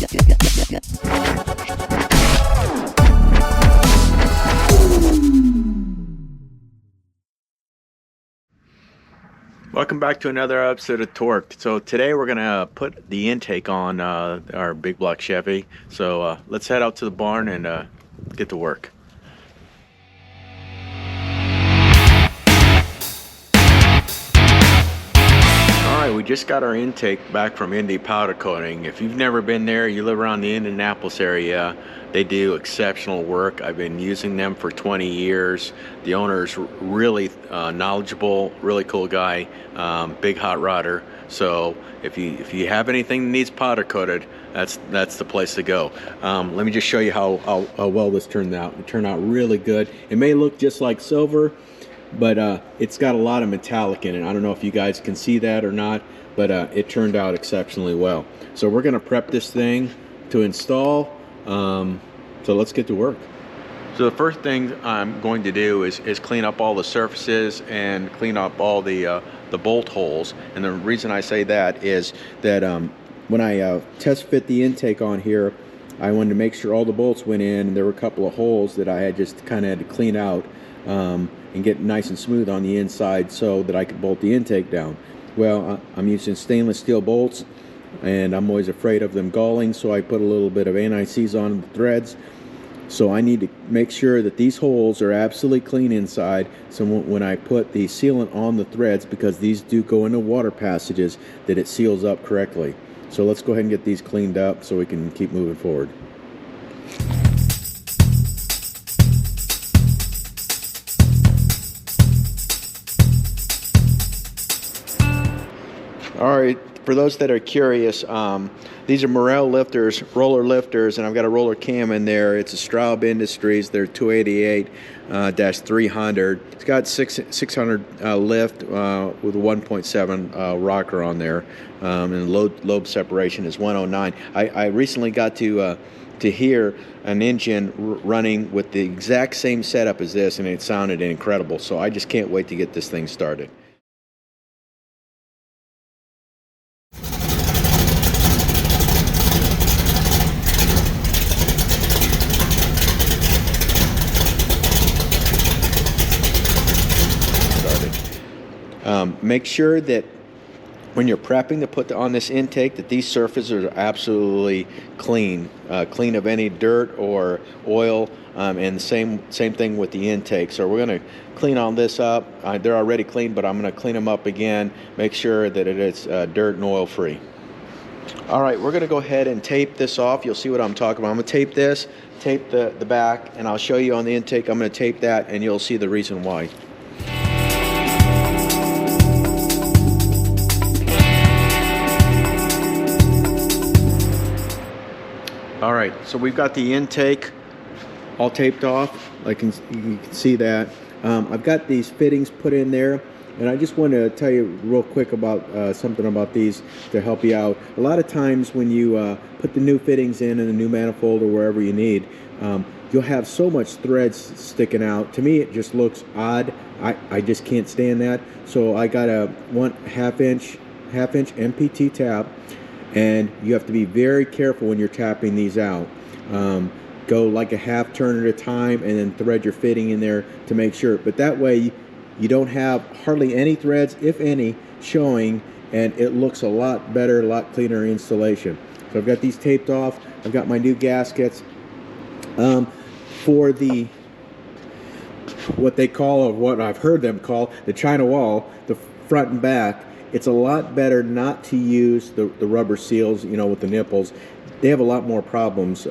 Welcome back to another episode of Torque. So today we're gonna put the intake on our big block Chevy. So let's head out to the barn and get to work. Alright, we just got our intake back from Indy Powder Coating. If you've never been there, you live around the Indianapolis area, they do exceptional work. I've been using them for 20 years. The owner's really knowledgeable, really cool guy, big hot rodder. So if you have anything that needs powder coated, that's the place to go. Let me just show you how well this turned out. It turned out really good. It may look just like silver, but it's got a lot of metallic in it. I don't know if you guys can see that or not, but it turned out exceptionally well. So we're going to prep this thing to install. So let's get to work. So the first thing I'm going to do is clean up all the surfaces and clean up all the bolt holes. And the reason I say that is that when I test fit the intake on here, I wanted to make sure all the bolts went in, and there were a couple of holes that I had just kind of had to clean out and get nice and smooth on the inside so that I could bolt the intake down. Well, I'm using stainless steel bolts, and I'm always afraid of them galling, so I put a little bit of anti-seize on the threads. So I need to make sure that these holes are absolutely clean inside, so when I put the sealant on the threads, because these do go into water passages, that it seals up correctly. So let's go ahead and get these cleaned up so we can keep moving forward. All right, for those that are curious, these are Morel lifters, roller lifters, and I've got a roller cam in there. It's a Straub Industries. They're 288-300. It's got 600 lift with a 1.7 rocker on there, and lobe separation is 109. I recently got to hear an engine running with the exact same setup as this, and it sounded incredible. So I just can't wait to get this thing started. Make sure that when you're prepping to put on this intake, that these surfaces are absolutely clean, clean of any dirt or oil, and the same thing with the intake. So we're going to clean all this up. They're already clean, but I'm going to clean them up again, make sure that it is dirt and oil free. All right, we're going to go ahead and tape this off. You'll see what I'm talking about. I'm going to tape this, tape the back, and I'll show you on the intake. I'm going to tape that, and you'll see the reason why. All right, so we've got the intake all taped off. You can see that. I've got these fittings put in there, and I just want to tell you real quick about something about these to help you out. A lot of times when you put the new fittings in the new manifold or wherever you need, you'll have so much threads sticking out. To me, it just looks odd. I just can't stand that. So I got a half inch MPT tap. And you have to be very careful when you're tapping these out. Go like a half turn at a time and then thread your fitting in there to make sure. But that way you don't have hardly any threads, if any, showing, and it looks a lot better, a lot cleaner installation. So I've got these taped off. I've got my new gaskets. For the, what they call, or what I've heard them call, the China wall, the front and back, it's a lot better not to use the rubber seals, you know, with the nipples. They have a lot more problems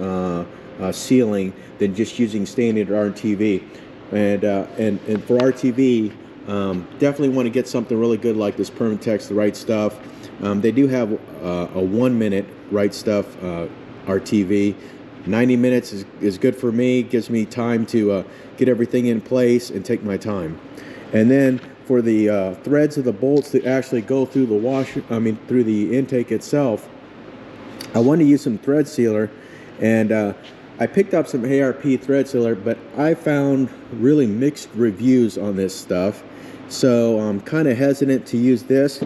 sealing than just using standard RTV. And for RTV, definitely want to get something really good like this Permatex, the Right Stuff. They do have a 1 minute Right Stuff RTV. 90 minutes is good for me. Gives me time to get everything in place and take my time. And then for the threads of the bolts that actually go through the through the intake itself, I want to use some thread sealer, and I picked up some ARP thread sealer, but I found really mixed reviews on this stuff, so I'm kind of hesitant to use this.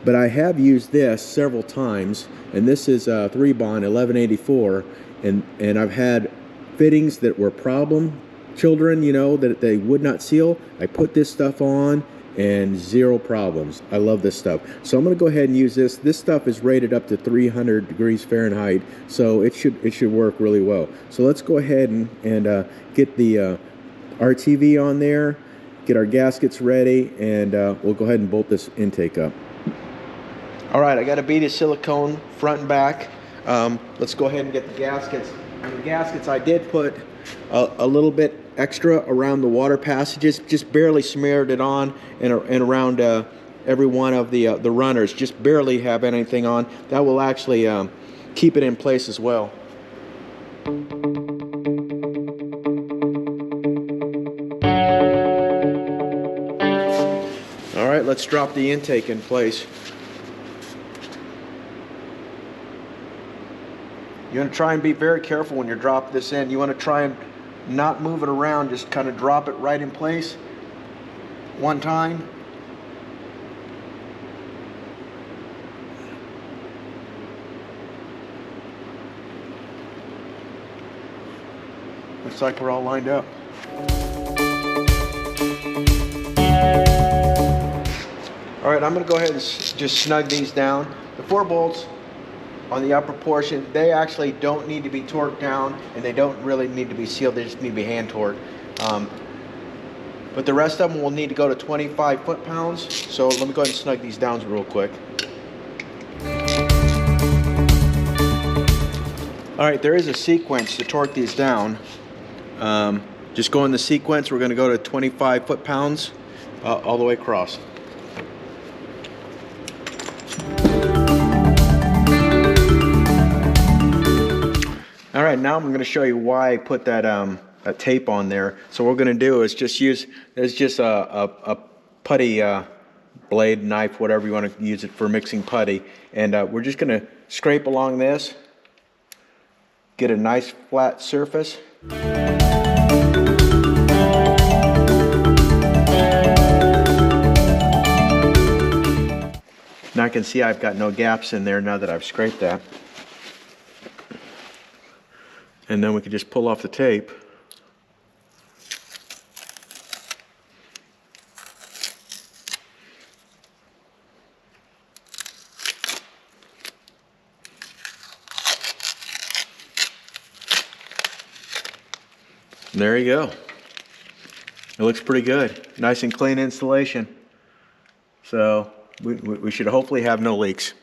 but I have used this several times, and this is 3-bond 1184, and I've had fittings that were problem children, you know, that they would not seal. I put this stuff on and zero problems. I love this stuff. So I'm going to go ahead and use this. This stuff is rated up to 300 degrees Fahrenheit, so it should work really well. So let's go ahead and get the RTV on there, get our gaskets ready, and we'll go ahead and bolt this intake up. All right, I got a bead of silicone front and back. Let's go ahead and get the gaskets. And the gaskets, I did put a little bit extra around the water passages, just barely smeared it on, and around every one of the runners, just barely have anything on. That will actually keep it in place as well. All right, let's drop the intake in place. You want to try and be very careful when you drop this in. You want to try and not move it around, just kind of drop it right in place one time. Looks like we're all lined up. All right, I'm going to go ahead and just snug these down. The 4 bolts on the upper portion, they actually don't need to be torqued down, and they don't really need to be sealed. They just need to be hand torqued. But the rest of them will need to go to 25 foot-pounds. So let me go ahead and snug these down real quick. All right, there is a sequence to torque these down. Just go in the sequence. We're going to go to 25 foot-pounds all the way across. All right, now I'm going to show you why I put that a tape on there. So what we're going to do is just use, there's just a putty blade, knife, whatever you want to use it for mixing putty. And we're just going to scrape along this, get a nice flat surface. Now I can see I've got no gaps in there now that I've scraped that. And then we can just pull off the tape. And there you go. It looks pretty good. Nice and clean installation. So we should hopefully have no leaks.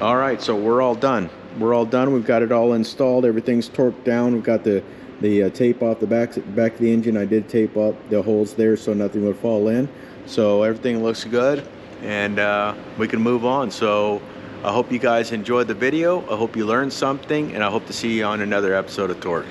All right, so we're all done. We're all done. We've got it all installed. Everything's torqued down. We've got the tape off the back of the engine. I did tape up the holes there so nothing would fall in. So everything looks good, and we can move on. So I hope you guys enjoyed the video. I hope you learned something, and I hope to see you on another episode of Torque.